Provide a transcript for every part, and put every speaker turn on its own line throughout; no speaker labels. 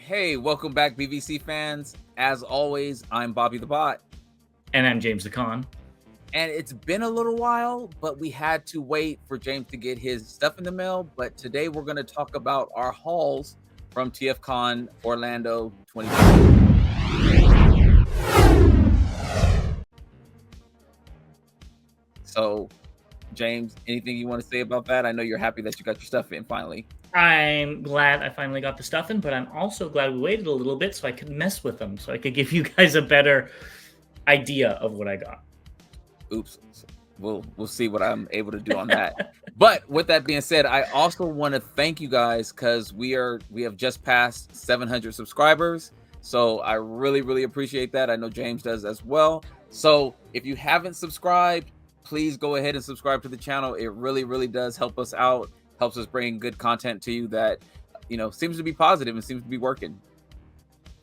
Hey, welcome back, BVC fans. As always, I'm Bobby the Bot.
And I'm James the Con.
And it's been a little while, but we had to wait for James to get his stuff in the mail. But today we're going to talk about our hauls from TFCON Orlando 2020. So, James, anything you want to say about that? I know you're happy that you got your stuff in finally.
I'm glad I finally got the stuff in, but I'm also glad we waited a little bit so I could mess with them, so I could give you guys a better idea of what I got.
Oops. We'll see what I'm able to do on that. But with that being said, I also want to thank you guys because we have just passed 700 subscribers. So I really appreciate that. I know James does as well. So if you haven't subscribed, please go ahead and subscribe to the channel. It really does help us out, helps us bring good content to you that, seems to be positive and seems to be working.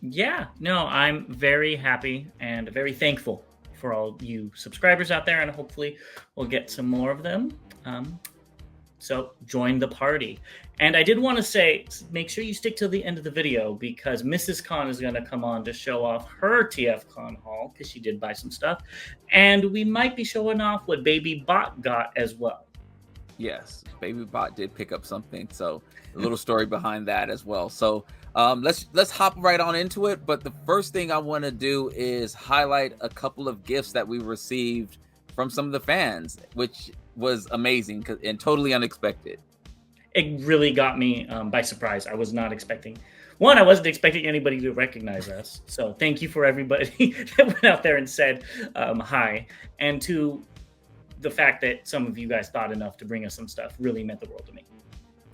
Yeah, no, I'm very happy and very thankful for all you subscribers out there, and hopefully we'll get some more of them. So join the party. And I did want to say, make sure you stick till the end of the video because Mrs. Con is going to come on to show off her TFCon haul because she did buy some stuff. And we might be showing off what Babybot got as well.
Yes, Babybot did pick up something. So a little story behind that as well. So let's hop right on into it. But the first thing I want to do is highlight a couple of gifts that we received from some of the fans, which was amazing and totally unexpected.
It really got me by surprise. I was not expecting. One, I wasn't expecting anybody to recognize us. So thank you for everybody that went out there and said hi. And two, the fact that some of you guys thought enough to bring us some stuff really meant the world to me.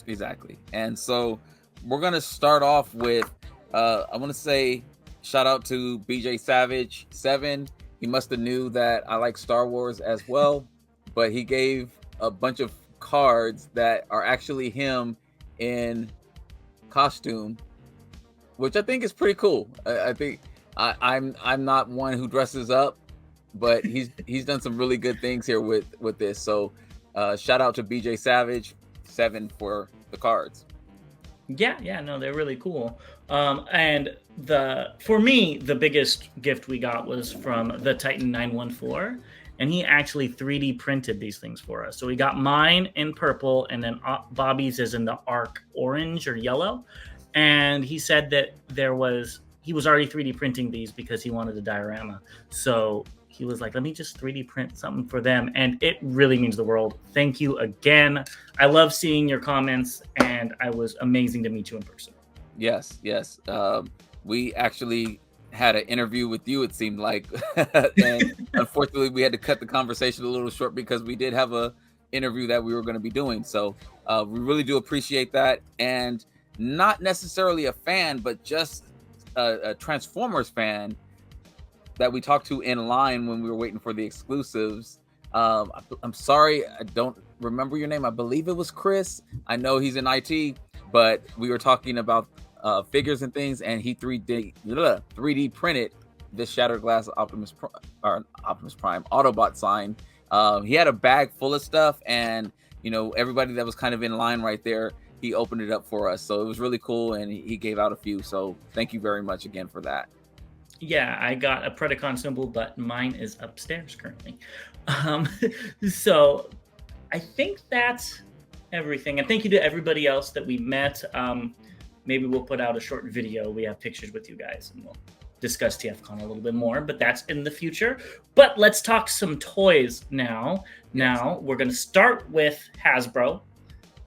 Exactly. And so we're going to start off with, I want to say shout out to BJ Savage 7. He must have knew that I like Star Wars as well, but he gave a bunch of cards that are actually him in costume, which I think is pretty cool. I think I'm not one who dresses up, but he's done some really good things here with this. So shout out to BJ Savage 7 for the cards.
Yeah, no, they're really cool. And for me, the biggest gift we got was from the Titan 914, and he actually 3D printed these things for us. So we got mine in purple, and then Bobby's is in the arc orange or yellow. And he said that he was already 3D printing these because he wanted a diorama. So he was like, let me just 3D print something for them. And it really means the world. Thank you again. I love seeing your comments, and it was amazing to meet you in person.
Yes. We actually had an interview with you, it seemed like. And unfortunately, we had to cut the conversation a little short because we did have a interview that we were going to be doing. So we really do appreciate that. And not necessarily a fan, but just a Transformers fan that we talked to in line when we were waiting for the exclusives. I'm sorry, I don't remember your name. I believe it was Chris. I know he's in IT, but we were talking about figures and things, and he 3D printed this Shattered Glass Optimus Prime Autobot sign. He had a bag full of stuff, and everybody that was kind of in line right there, he opened it up for us. So it was really cool, and he gave out a few. So thank you very much again for that.
Yeah, I got a Predacon symbol, but mine is upstairs currently. So I think that's everything. And thank you to everybody else that we met. Maybe we'll put out a short video. We have pictures with you guys, and we'll discuss TFCon a little bit more, but that's in the future. But let's talk some toys now. Yes. Now we're going to start with Hasbro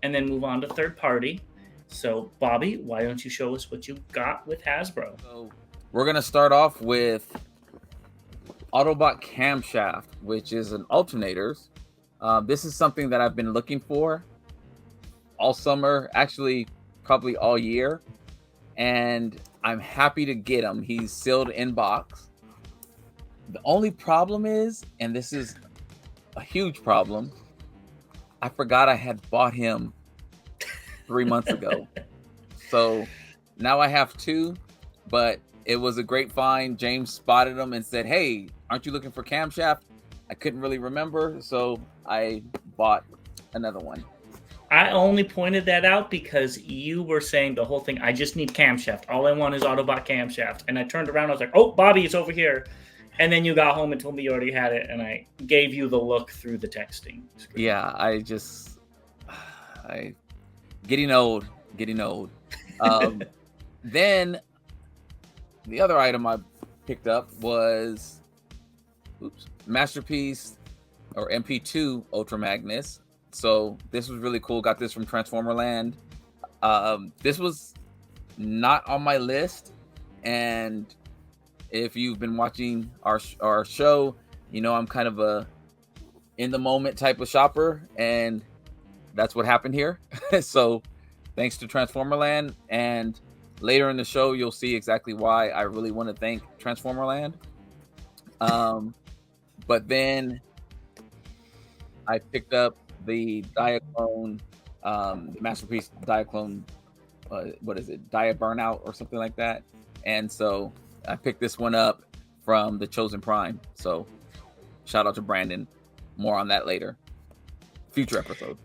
and then move on to third party. So Bobby, why don't you show us what you got with Hasbro?
So we're going to start off with Autobot Camshaft, which is an alternators. This is something that I've been looking for all summer, actually probably all year, and I'm happy to get him. He's sealed in box. The only problem is, and this is a huge problem, I forgot I had bought him 3 months ago. So now I have two, but it was a great find. James spotted them and said, hey, aren't you looking for Camshaft? I couldn't really remember, so I bought another one.
I only pointed that out because you were saying the whole thing, I just need camshaft. All I want is Autobot camshaft. And I turned around, I was like, oh, Bobby, it's over here. And then you got home and told me you already had it, and I gave you the look through the texting screen.
Yeah, I getting old. Then the other item I picked up was Masterpiece or MP2 Ultra Magnus. So this was really cool. Got this from Transformer Land. This was not on my list, and if you've been watching our show, you know I'm kind of a in the moment type of shopper, and that's what happened here. So thanks to Transformer Land, and later in the show you'll see exactly why I really want to thank Transformer Land. But then I picked up the Diaclone, the Masterpiece Diaclone, what is it, Dia Burnout or something like that. And so I picked this one up from the Chosen Prime. So shout out to Brandon. More on that later. Future episode.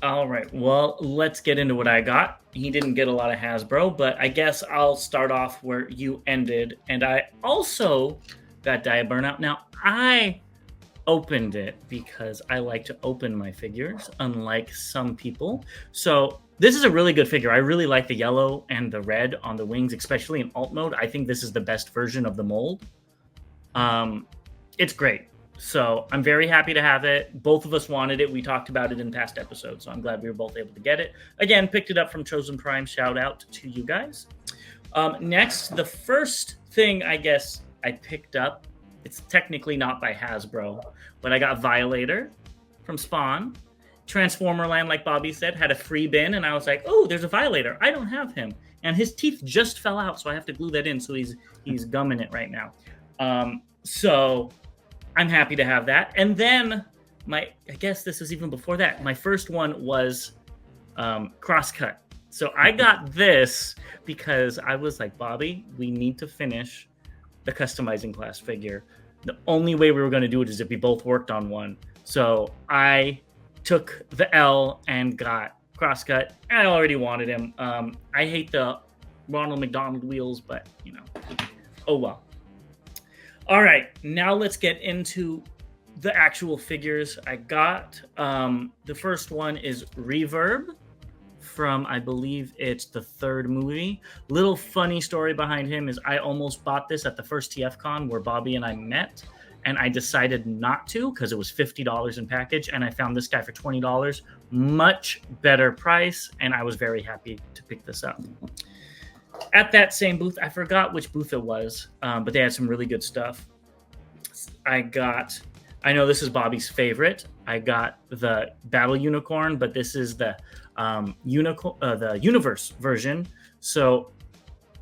All right. Well, let's get into what I got. He didn't get a lot of Hasbro, but I guess I'll start off where you ended. And I also got Dia Burnout. Now, I opened it because I like to open my figures, unlike some people. So this is a really good figure. I really like the yellow and the red on the wings, especially in alt mode. I think this is the best version of the mold. It's great. So I'm very happy to have it. Both of us wanted it. We talked about it in past episodes, so I'm glad we were both able to get it. Again, picked it up from Chosen Prime. Shout out to you guys. Next, the first thing I guess I picked up, it's technically not by Hasbro, but I got Violator from Spawn. Transformer Land, like Bobby said, had a free bin, and I was like, oh, there's a Violator. I don't have him. And his teeth just fell out, so I have to glue that in, so he's gumming it right now. So I'm happy to have that. And then I guess this was even before that. My first one was Crosscut. So I got this because I was like, Bobby, we need to finish the customizing class figure. The only way we were going to do it is if we both worked on one. So I took the L and got Crosscut. I already wanted him. I hate the Ronald McDonald wheels, but you know, oh well. All right, now let's get into the actual figures I got. The first one is Reverb from, I believe it's the third movie. Little funny story behind him is I almost bought this at the first TFCon where Bobby and I met, and I decided not to because it was $50 in package, and I found this guy for $20. Much better price, and I was very happy to pick this up. At that same booth, I forgot which booth it was, but they had some really good stuff. I know this is Bobby's favorite. I got the Battle Unicorn, but this is the the Universe version. So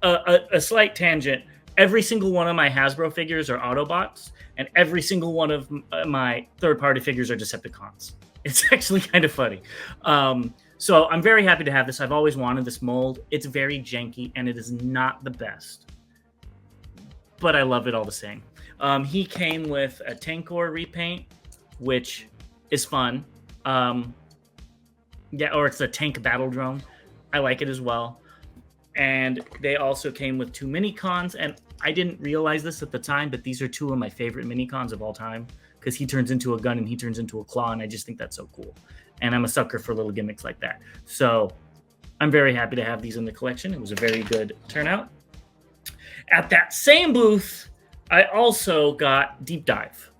a slight tangent. Every single one of my Hasbro figures are Autobots, and every single one of my third-party figures are Decepticons. It's actually kind of funny. So I'm very happy to have this. I've always wanted this mold. It's very janky, and it is not the best, but I love it all the same. He came with a Tankor repaint, which is fun. Or it's a tank battle drone. I like it as well. And they also came with 2 mini-cons, and I didn't realize this at the time, but these are 2 of my favorite mini-cons of all time because he turns into a gun and he turns into a claw, and I just think that's so cool. And I'm a sucker for little gimmicks like that. So I'm very happy to have these in the collection. It was a very good turnout. At that same booth, I also got Deep Dive.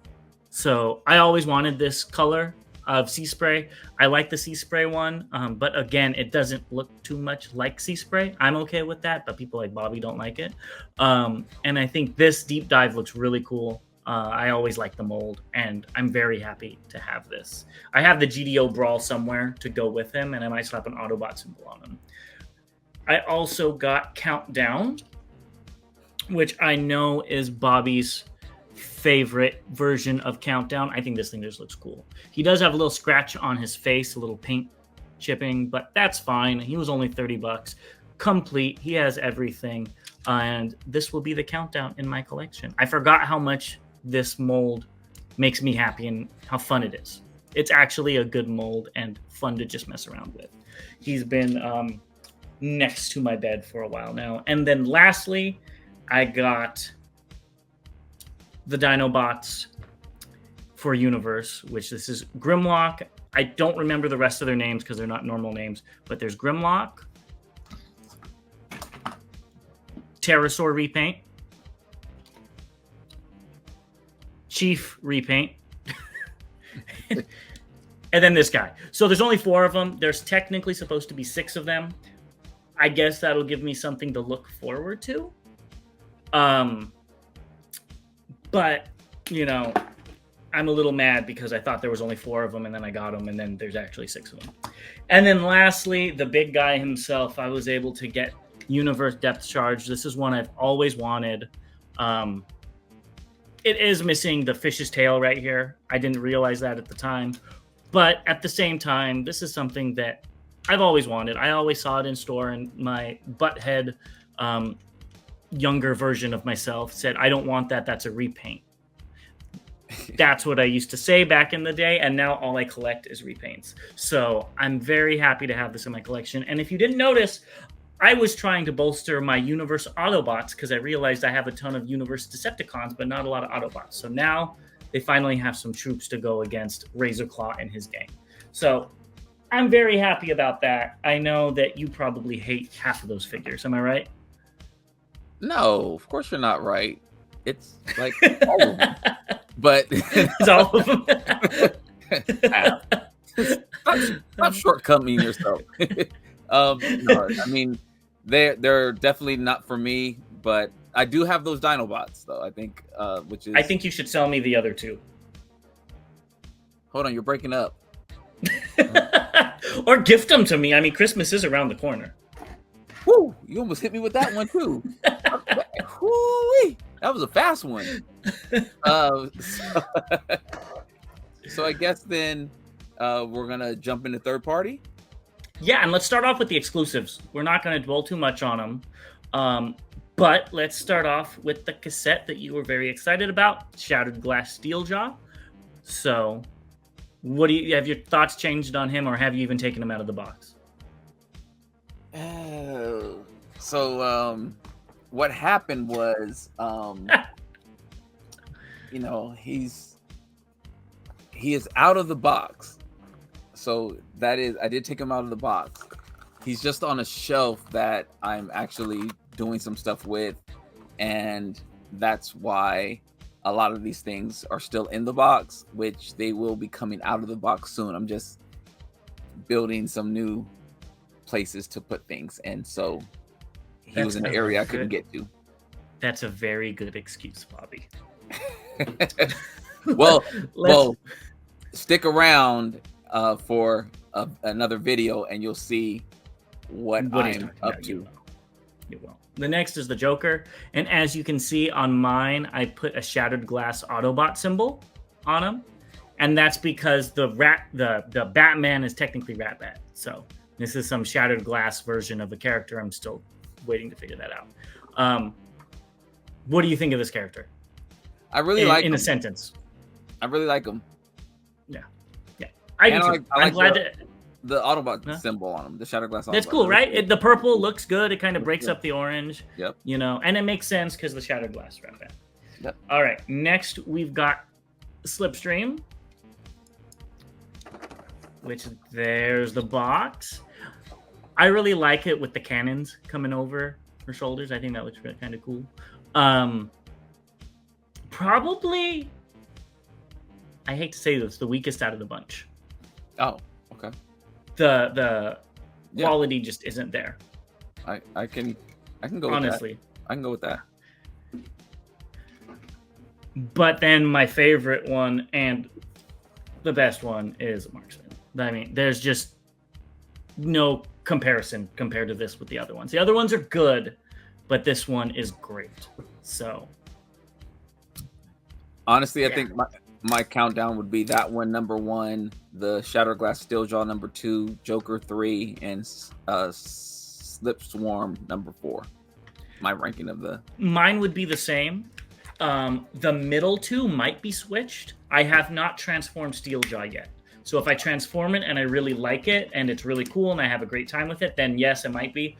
So I always wanted this color of Sea Spray. I like the Sea Spray one, but again, it doesn't look too much like Sea Spray. I'm okay with that, but people like Bobby don't like it. And I think this Deep Dive looks really cool. I always like the mold, and I'm very happy to have this. I have the GDO Brawl somewhere to go with him, and I might slap an Autobot symbol on him. I also got Countdown, which I know is Bobby's favorite version of Countdown. I think this thing just looks cool. He does have a little scratch on his face, a little paint chipping, but that's fine. He was only $30. Complete. He has everything. And this will be the Countdown in my collection. I forgot how much this mold makes me happy and how fun it is. It's actually a good mold and fun to just mess around with. He's been next to my bed for a while now. And then lastly, I got the Dinobots for Universe, which this is Grimlock. I don't remember the rest of their names because they're not normal names, but there's Grimlock, Pterosaur repaint, Chief repaint, and then this guy. So there's only 4 of them. There's technically supposed to be 6 of them. I guess that'll give me something to look forward to. But, you know, I'm a little mad because I thought there was only 4 of them, and then I got them, and then there's actually 6 of them. And then lastly, the big guy himself, I was able to get Universe Depth Charge. This is one I've always wanted. It is missing the fish's tail right here. I didn't realize that at the time. But at the same time, this is something that I've always wanted. I always saw it in store, and my butthead younger version of myself said, I don't want that. That's a repaint. That's what I used to say back in the day, and now all I collect is repaints. So I'm very happy to have this in my collection. And if you didn't notice, I was trying to bolster my Universe Autobots because I realized I have a ton of Universe Decepticons, but not a lot of Autobots. So now they finally have some troops to go against Razorclaw and his gang. So I'm very happy about that. I know that you probably hate half of those figures. Am I right?
No, of course you're not right. It's like all of them. But
it's all of them.
Stop shortcoming yourself. No, I mean, they're definitely not for me, but I do have those Dinobots though. I think, which is.
I think you should sell me the other 2.
Hold on, you're breaking up.
Or gift them to me. I mean, Christmas is around the corner.
Woo! You almost hit me with that one too. Woo-wee. That was a fast one. So I guess then we're gonna jump into third party.
Yeah, and let's start off with the exclusives. We're not going to dwell too much on them, but let's start off with the cassette that you were very excited about, Shattered Glass Steeljaw. So, what do you have your thoughts changed on him, or have you even taken him out of the box?
What happened was, you know, he is out of the box. So that is, I did take him out of the box. He's just on a shelf that I'm actually doing some stuff with, and that's why a lot of these things are still in the box, which they will be coming out of the box soon. I'm just building some new places to put things, and so he was in an area I couldn't get to.
That's a very good excuse, Bobby.
well, stick around for another video, and you'll see what I'm up to.
You will. The next is the Joker, and as you can see on mine, I put a Shattered Glass Autobot symbol on him, and that's because the Batman is technically Ratbat. So this is some Shattered Glass version of a character. I'm still waiting to figure that out. What do you think of this character?
I really like him.
In a sentence.
I really like him.
Yeah. I'm glad
the Autobot symbol on him, the Shattered Glass Autobot.
That's cool, right? The purple looks good. It kind of breaks up the orange.
Yep.
You know, and it makes sense because the Shattered Glass Ratbat.
Yep.
All right. Next, we've got Slipstream, which there's the box. I really like it with the cannons coming over her shoulders. I think that looks really kind of cool. Probably, I hate to say this, the weakest out of the bunch.
Oh, okay.
The quality just isn't there.
I can go
honestly.
With that. I can go with that.
But then my favorite one and the best one is Marksman. I mean, there's just no comparison compared to this with the other ones. The other ones are good, but this one is great. So
honestly, I think my countdown would be that one number 1, the Shattered Glass Steeljaw number 2, Joker 3, and Slipswarm number 4. My ranking of
mine would be the same. The middle 2 might be switched. I have not transformed Steeljaw yet, So if I transform it and I really like it and it's really cool and I have a great time with it, then yes, it might be.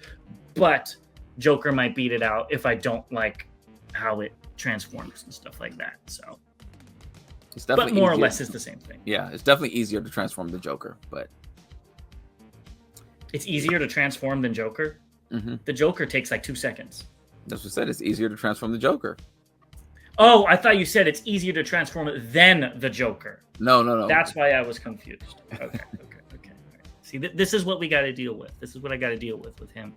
But Joker might beat it out if I don't like how it transforms and stuff like that. So,
It's
but
definitely
more or
easier.
less it's the same thing.
Yeah, it's definitely easier to transform the Joker, but
It's easier to transform than Joker. The Joker takes like 2 seconds.
that's what I said. It's easier to transform the Joker.
Oh, I thought you said it's easier to transform it than the Joker.
No.
That's why I was confused. Okay. Right. See, this is what we got to deal with. This is what I got to deal with him.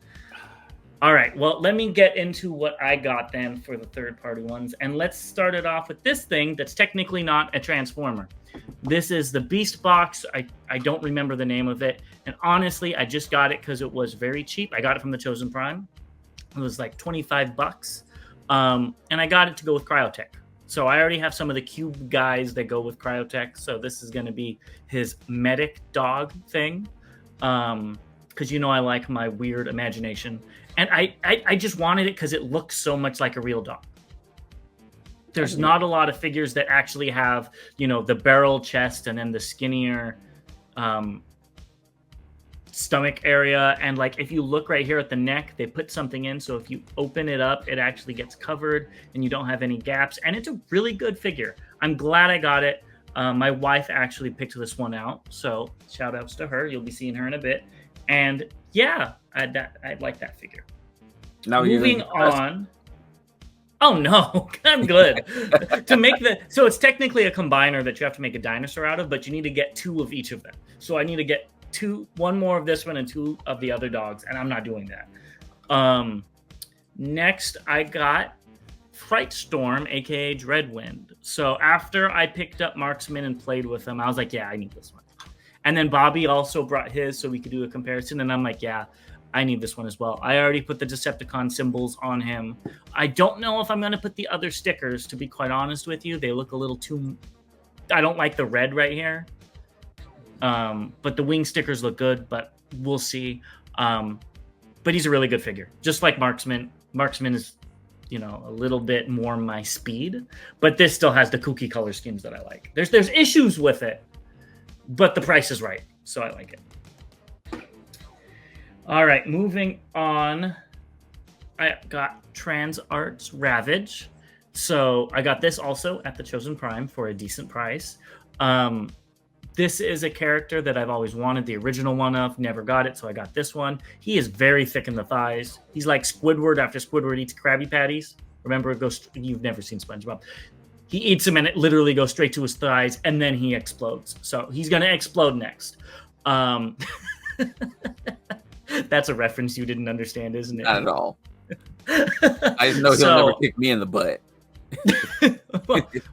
All right. Well, let me get into what I got then for the third-party ones, and let's start it off with this thing that's technically not a Transformer. This is the Beast Box. I don't remember the name of it, and honestly, I just got it because it was very cheap. I got it from the Chosen Prime. It was like $25. And I got it to go with Cryotech. So I already have some of the cube guys that go with Cryotech. So this is going to be his medic dog thing. Because I like my weird imagination. And I just wanted it because it looks so much like a real dog. There's not a lot of figures that actually have, the barrel chest and then the skinnier stomach area. And like if you look right here at the neck, they put something in, so if you open it up, it actually gets covered and you don't have any gaps, and it's a really good figure. I'm glad I got it. My wife actually picked this one out, so shout outs to her. You'll be seeing her in a bit. And yeah, I like that figure.
Now
moving on. Oh no, I'm good. So it's technically a combiner that you have to make a dinosaur out of, but you need to get 2 of each of them. So I need to get 1 more of this one and 2 of the other dogs, and I'm not doing that. Next I got Fright Storm, aka Dreadwind. So after I picked up Marksman and played with him, I was like, yeah, I need this one. And then Bobby also brought his so we could do a comparison, and I'm like, yeah, I need this one as well. I already put the Decepticon symbols on him. I don't know if I'm going to put the other stickers, to be quite honest with you. They look a little too... I don't like the red right here. But the wing stickers look good, but we'll see. But he's a really good figure. Just like Marksman. Marksman is, a little bit more my speed, but this still has the kooky color schemes that I like. There's issues with it, but the price is right, so I like it. All right, moving on. I got Trans Arts Ravage. So I got this also at the Chosen Prime for a decent price. This is a character that I've always wanted the original one of. Never got it, so I got this one. He is very thick in the thighs. He's like Squidward after Squidward eats Krabby Patties. Remember, you've never seen SpongeBob. He eats them and it literally goes straight to his thighs, and then he explodes. So he's going to explode next. That's a reference you didn't understand, isn't it?
Not at all. I know he'll never kick me in the butt.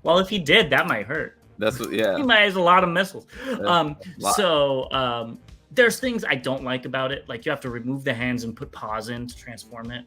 well, if he did, that might hurt.
That's what, yeah.
He might have a lot of missiles. There's things I don't like about it. Like you have to remove the hands and put paws in to transform it.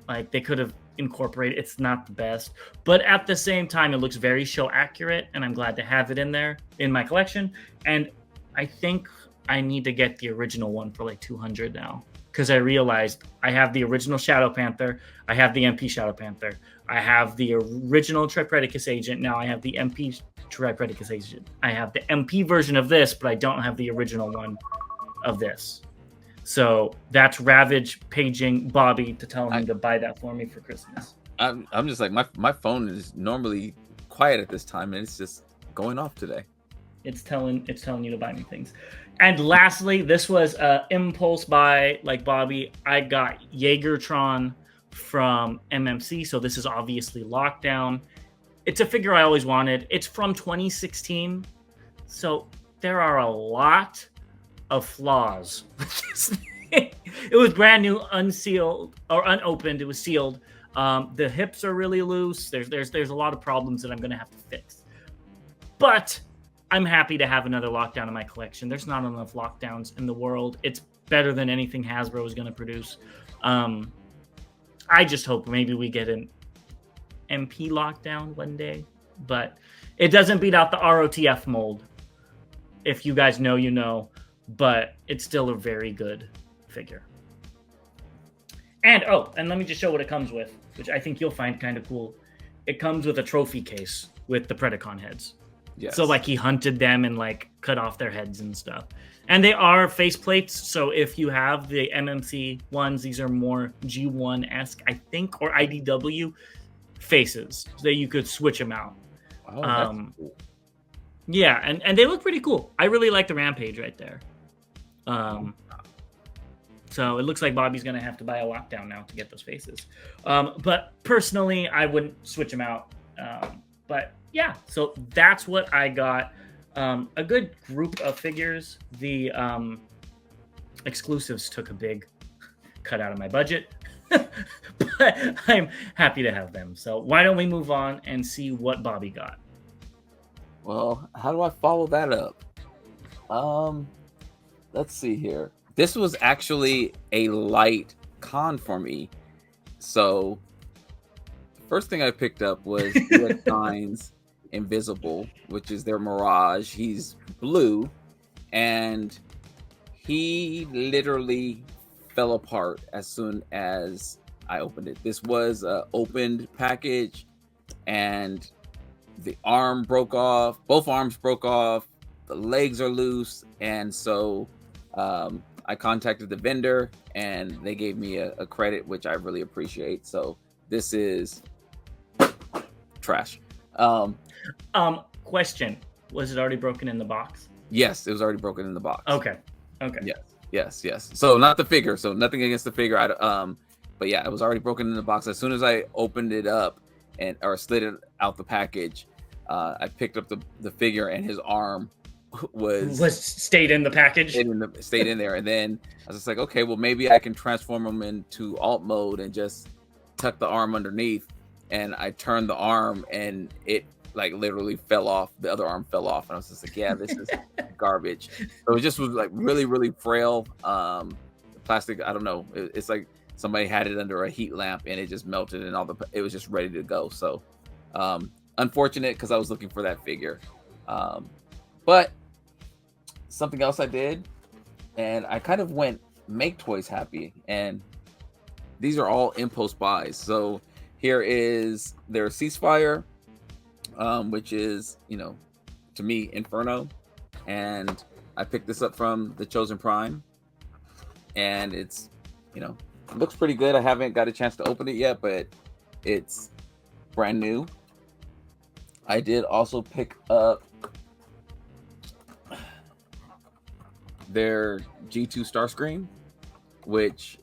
Like they could have incorporated. It's not the best, but at the same time, it looks very show accurate, and I'm glad to have it in there in my collection. And I think I need to get the original one for like $200 now, because I realized I have the original Shadow Panther, I have the MP Shadow Panther, I have the original Tripredicus Agent, now I have the MP Tripredicus Agent. I have the MP version of this, but I don't have the original one of this. So that's Ravage paging Bobby to tell him to buy that for me for Christmas.
I'm just like, my phone is normally quiet at this time, and it's just going off today.
It's telling you to buy me things. And lastly, this was impulse buy like Bobby. I got Jaegertron from MMC, so this is obviously Lockdown. It's a figure I always wanted. It's from 2016, so there are a lot of flaws with this thing. It was brand new, unsealed or unopened. It was sealed. The hips are really loose. There's a lot of problems that I'm going to have to fix. But I'm happy to have another Lockdown in my collection. There's not enough Lockdowns in the world. It's better than anything Hasbro is going to produce. I just hope maybe we get an MP Lockdown one day, but it doesn't beat out the ROTF mold. If you guys know, you know, but it's still a very good figure. And let me just show what it comes with, which I think you'll find kind of cool. It comes with a trophy case with the Predacon heads.
Yes.
So like he hunted them and like cut off their heads and stuff. And they are faceplates. So if you have the MMC ones, these are more G1-esque, I think, or IDW faces so that you could switch them out.
Oh, that's cool.
Yeah, and they look pretty cool. I really like the Rampage right there. So it looks like Bobby's going to have to buy a lockdown now to get those faces. But personally, I wouldn't switch them out. But yeah, so that's what I got. A good group of figures. The exclusives took a big cut out of my budget, but I'm happy to have them. So why don't we move on and see what Bobby got?
Well, how do I follow that up? Let's see here. This was actually a light con for me. So the first thing I picked up was TFCON's Invisible, which is their Mirage. He's blue, and he literally fell apart as soon as I opened it. This was an opened package, and the arm broke off. Both arms broke off. The legs are loose, and so I contacted the vendor, and they gave me a credit, which I really appreciate. So this is trash.
Question: was it already broken in the box?
Yes, it was already broken in the box.
Okay.
Yes. So not the figure. So nothing against the figure. But yeah, it was already broken in the box. As soon as I opened it up or slid it out the package, I picked up the figure, and his arm was
stayed in the package.
Stayed in there, and then I was just like, okay, well maybe I can transform him into alt mode and just tuck the arm underneath. And I turned the arm, and it like literally fell off. The other arm fell off, and I was just like, yeah, this is garbage. So it just was like really, really frail. Plastic, I don't know. It's like somebody had it under a heat lamp, and it just melted, and it was just ready to go. So unfortunate, because I was looking for that figure. But something else I did, and I kind of went make toys happy, and these are all impulse buys. So here is their Ceasefire, which is, to me, Inferno. And I picked this up from the Chosen Prime. And it's, it looks pretty good. I haven't got a chance to open it yet, but it's brand new. I did also pick up their G2 Starscream, which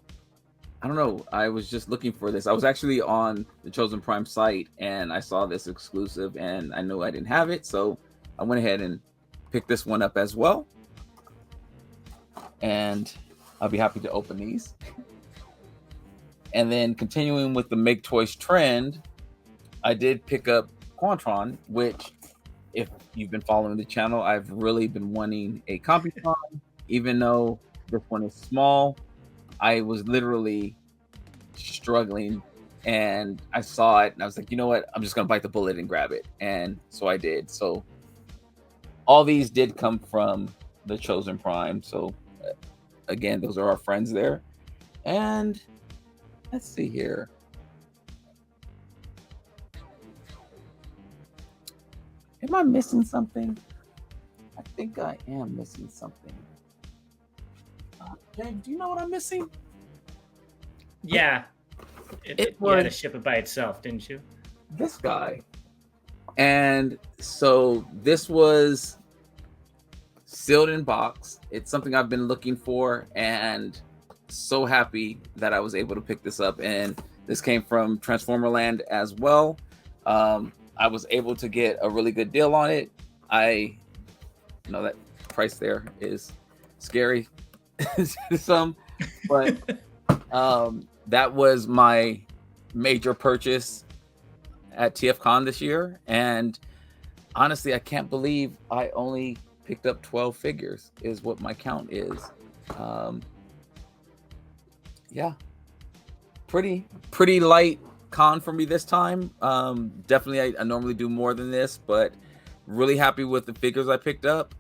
I don't know. I was just looking for this. I was actually on the Chosen Prime site, and I saw this exclusive, and I knew I didn't have it, so I went ahead and picked this one up as well. And I'll be happy to open these. And then continuing with the make toys trend, I did pick up Quantron, which, if you've been following the channel, I've really been wanting a Computron, even though this one is small. I was literally struggling, and I saw it, and I was like, you know what? I'm just going to bite the bullet and grab it. And so I did. So all these did come from the Chosen Prime. So again, those are our friends there. And let's see here. Am I missing something? I think I am missing something. James, do you know what I'm missing?
Yeah. You had to ship it by itself, didn't you?
This guy. And so this was sealed in box. It's something I've been looking for, and so happy that I was able to pick this up. And this came from Transformerland as well. I was able to get a really good deal on it. I know that price there is scary. But that was my major purchase at TFCON this year, and honestly, I can't believe I only picked up 12 figures is what my count is. Yeah, pretty light con for me this time. Definitely I normally do more than this, but really happy with the figures I picked up.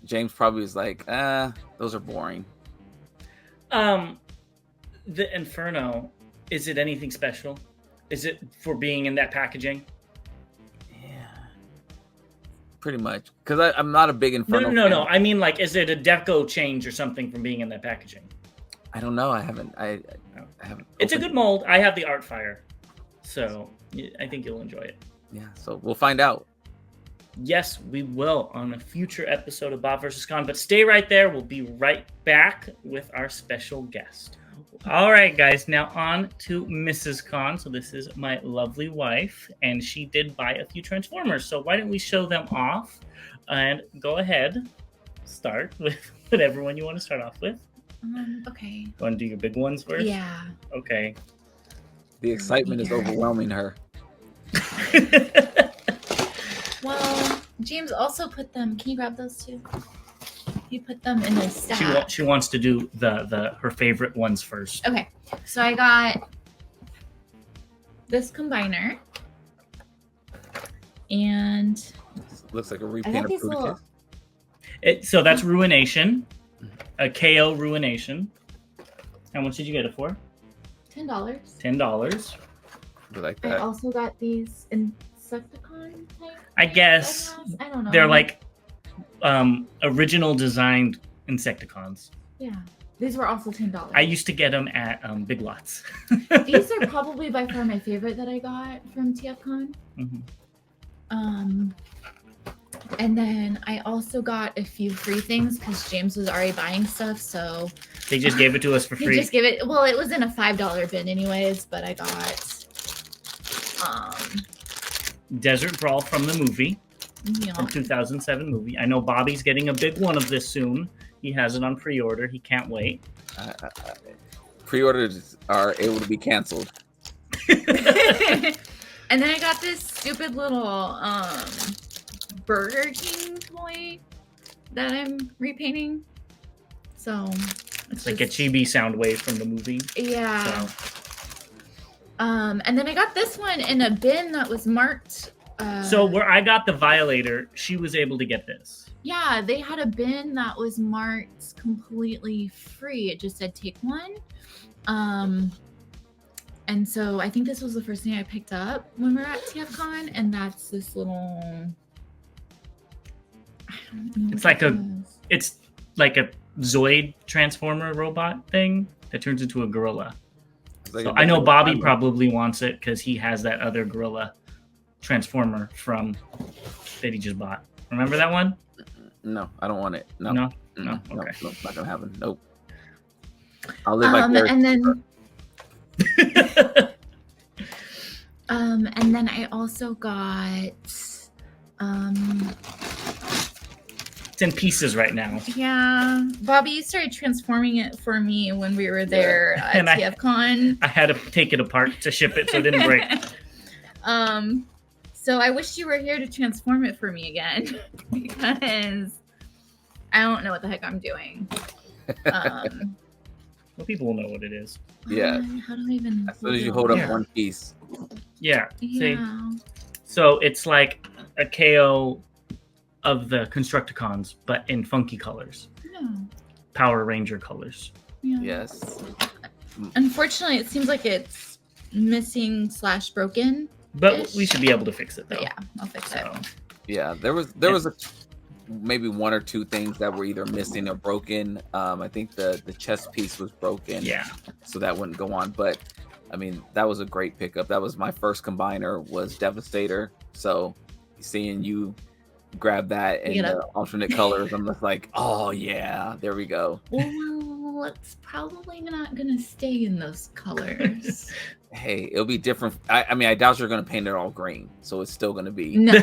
James probably is like, those are boring.
The Inferno, is it anything special? Is it for being in that packaging?
pretty much. Because I'm not a big Inferno fan.
No. I mean, like, is it a deco change or something from being in that packaging?
I don't know. I haven't. I haven't.
It's a good mold. I have the Art Fire, so I think you'll enjoy it.
Yeah. So we'll find out.
Yes, we will on a future episode of Bob vs. Con. But stay right there. We'll be right back with our special guest. All right, guys. Now on to Mrs. Con. So this is my lovely wife, and she did buy a few Transformers. So why don't we show them off? And go ahead. Start with whatever one you want to start off with.
Okay.
You want to do your big ones first?
Yeah.
Okay.
The excitement is overwhelming her.
Well, James also put them. Can you grab those two? He put them in a stack.
She wants to do her favorite ones first.
Okay. So I got this combiner, and
looks like a repaint of Fruity Kiss.
So that's Ruination. A KO Ruination. How much did you get it for?
$10.
$10.
You like
I
that?
also got these Insecticon type.
I guess
I don't know.
they're like original designed Insecticons.
Yeah. These were also $10.
I used to get them at Big Lots.
These are probably by far my favorite that I got from TFCON.
Mm-hmm.
And then I also got a few free things because James was already buying stuff, so
They just gave it to us for free.
he just gave it. Well, it was in a $5 bin anyways, but I got
Desert Brawl from the movie,
you
from
know,
2007 movie. I know Bobby's getting a big one of this soon. He has it on pre-order. He can't wait.
Pre-orders are able to be canceled.
and then I got this stupid little Burger King toy that I'm repainting. So
It's like a chibi sound wave from the movie.
yeah.
So.
And then I got this one in a bin that was marked.
So where I got the Violator, she was able to get this.
Yeah, they had a bin that was marked completely free. It just said take one. And so I think this was the first thing I picked up when we were at TFCon, and that's this little. I don't know.
It's like a Zoid Transformer robot thing that turns into a gorilla.
Like
So I know Bobby probably wants it because he has that other gorilla Transformer from that he just bought. Remember that one?
No, I don't want it. No.
No?
No.
Okay.
No, not gonna happen. Nope. I'll live like
and then I also got
It's in pieces right now.
yeah, Bobby, you started transforming it for me when we were there at
And
TFCon.
I had to take it apart to ship it so it didn't break.
So I wish you were here to transform it for me again because I don't know what the heck I'm doing.
Well, people will know what it is.
Yeah.
How do I even?
As soon as you hold up
Yeah.
one piece.
Yeah. See?
Yeah.
So it's like a KO of the Constructicons, but in funky colors.
Yeah.
Power Ranger colors.
Yeah.
Yes.
Unfortunately, it seems like it's missing / broken.
But we should be able to fix it though.
But yeah, I'll fix it.
So,
Yeah. There was maybe one or two things that were either missing or broken. I think the chest piece was broken.
yeah.
So that wouldn't go on. But I mean, that was a great pickup. That was my first combiner was Devastator. So seeing you grab that in the alternate colors, I'm just like, oh yeah, there we go.
Well, it's probably not gonna stay in those colors.
Hey, it'll be different. I mean, I doubt you're going to paint it all green, so it's still going to be.
No,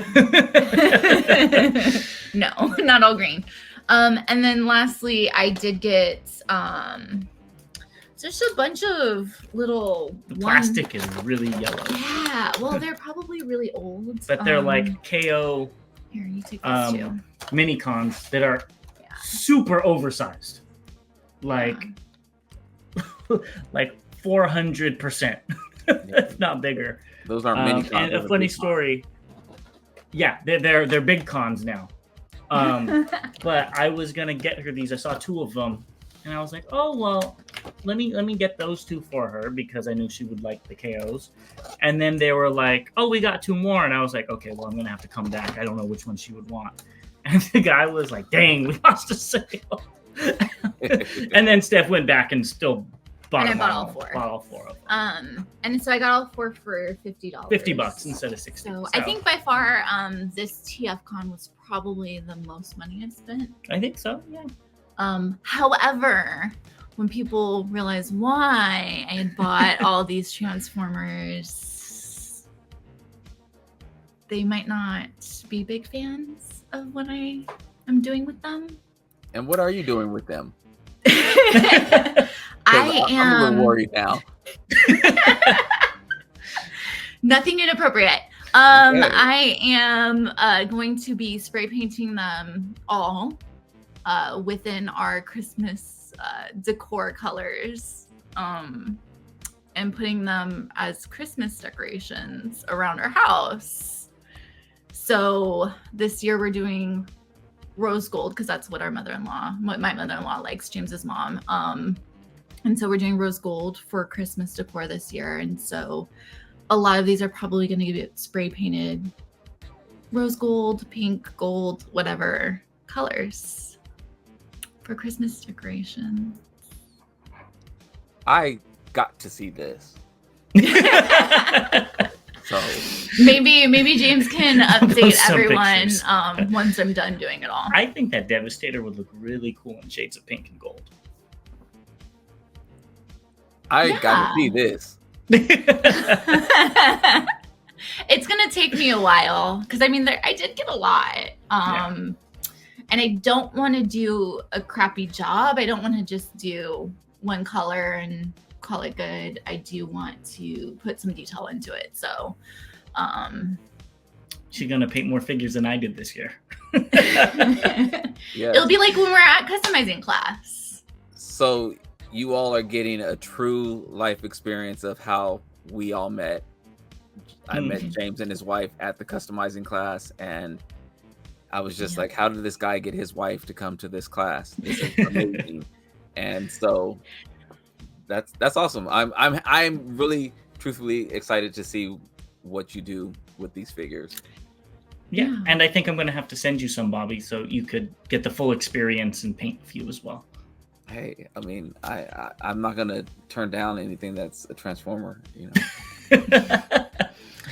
no, not all green. And then lastly, I did get just a bunch of little.
The plastic is really yellow.
Yeah, well, they're probably really old,
But they're like KO
Here, you take this too.
mini cons that are super oversized. Like like 400%. If not bigger.
Those aren't mini cons.
And a funny story. Yeah, they're big cons now. But I was gonna get her these. I saw two of them, and I was like, oh well, let me get those 2 for her because I knew she would like the KOs. And then they were like, oh, we got 2 more. And I was like, okay, well, I'm going to have to come back. I don't know which one she would want. And the guy was like, dang, we lost a sale. And then Steph went back and still bought all 4. Bought all 4 of them.
And so I got all 4 for $50.
$50 instead of $60.
So I think by far, this TFCon was probably the most money I've spent.
I think so, yeah.
However, when people realize why I had bought all these Transformers, they might not be big fans of what I am doing with them.
And what are you doing with them?
I'm
a little worried now.
Nothing inappropriate.
Okay.
I am going to be spray painting them all within our Christmas decor colors, and putting them as Christmas decorations around our house. So this year we're doing rose gold because that's what my mother-in-law likes, James's mom. And so we're doing rose gold for Christmas decor this year. And so a lot of these are probably going to get spray painted rose gold, pink, gold, whatever colors for Christmas decoration.
I got to see this. So
maybe James can update everyone once I'm done doing it all.
I think that Devastator would look really cool in shades of pink and gold.
I got to see this.
It's gonna take me a while because I mean I did get a lot, and I don't want to do a crappy job. I don't want to just do one color and call it good. I do want to put some detail into it. So
she's gonna paint more figures than I did this year.
Yes.
It'll be like when we're at customizing class.
So you all are getting a true life experience of how we all met. I met James and his wife at the customizing class, and I was just like, how did this guy get his wife to come to this class? This is amazing. And so that's awesome. I'm really truthfully excited to see what you do with these figures.
Yeah, and I think I'm going to have to send you some, Bobby, so you could get the full experience and paint a few as well.
Hey, I mean, I'm not going to turn down anything that's a Transformer, you know.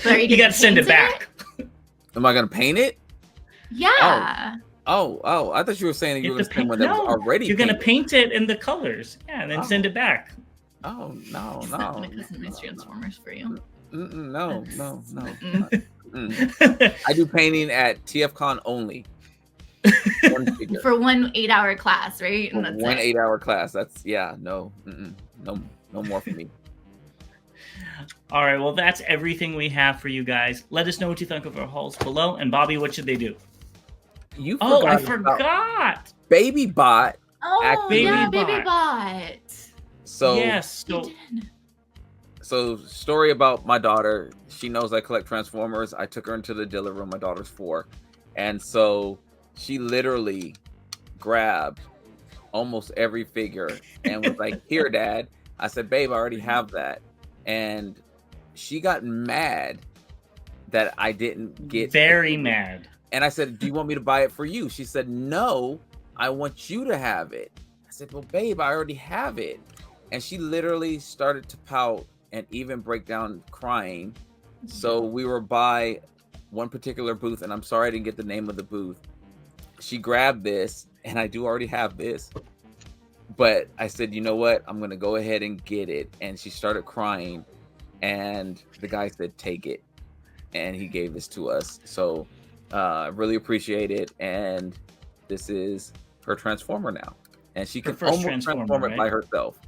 You got to send it back.
Am I going to paint it?
Yeah.
Oh, I thought you were saying that you were going to send one that was already
You're going to paint it in the colors. Yeah, and then send it back.
Oh, no.
It's not going to customize Transformers for you.
No. I do painting at TFCON only.
For 1 8-hour class, right?
And that's 1 8-hour class. That's no more for me.
All right, well, that's everything we have for you guys. Let us know what you think of our hauls below. And Bobby, what should they do? I forgot.
Babybot.
Oh, Babybot.
So
yes,
so story about my daughter. She knows I collect Transformers. I took her into the dealer room. My daughter's 4, and so she literally grabbed almost every figure and was like, "Here, Dad." I said, "Babe, I already have that," and she got mad that I didn't get
very mad.
And I said, "Do you want me to buy it for you?" She said, "No, I want you to have it." I said, "Well, babe, I already have it." And she literally started to pout and even break down crying. So we were by one particular booth, and I'm sorry I didn't get the name of the booth. She grabbed this, and I do already have this. But I said, you know what? I'm going to go ahead and get it. And she started crying, and the guy said, take it. And he gave this to us. So I really appreciate it. And this is her Transformer now. And she can almost transform it by herself.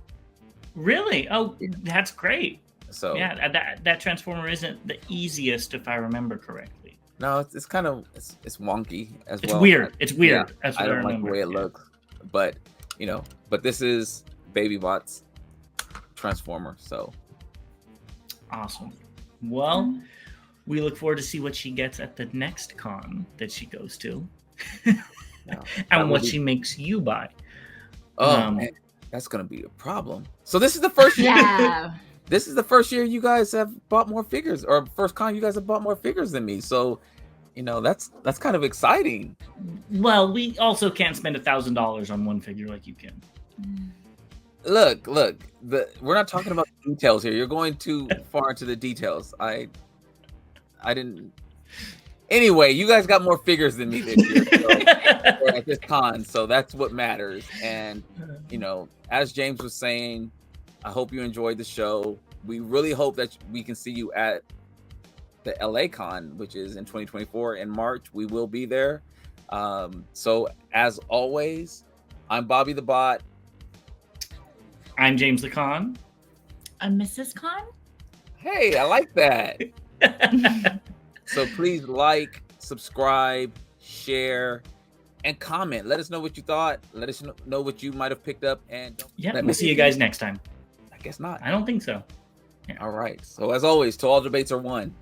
Really? Oh, that's great.
So
yeah, that Transformer isn't the easiest, if I remember correctly.
No, it's kind of it's wonky as well.
It's weird. It's weird.
Yeah, I don't like the way it looks, but but this is Babybot's Transformer. So
awesome. Well, we look forward to see what she gets at the next con that she goes to, and what she makes you buy.
Oh, man. That's gonna be a problem. So this is the first year.
Yeah.
This is the first year you guys have bought more figures, or first con you guys have bought more figures than me. So, that's kind of exciting.
Well, we also can't spend $1,000 on one figure like you can.
Look, we're not talking about details here. You're going too far into the details. I didn't. Anyway, you guys got more figures than me this year or at this con, so that's what matters. And as James was saying, I hope you enjoyed the show. We really hope that we can see you at the LA Con, which is in 2024 in March. We will be there. So as always, I'm Bobby the Bot.
I'm James the Con.
I'm Mrs. Con.
Hey, I like that. So please like, subscribe, share, and comment. Let us know what you thought. Let us know what you might have picked up. And
we'll see you guys next time.
I guess not.
I don't think so.
Yeah. All right. So as always, to all debates are won.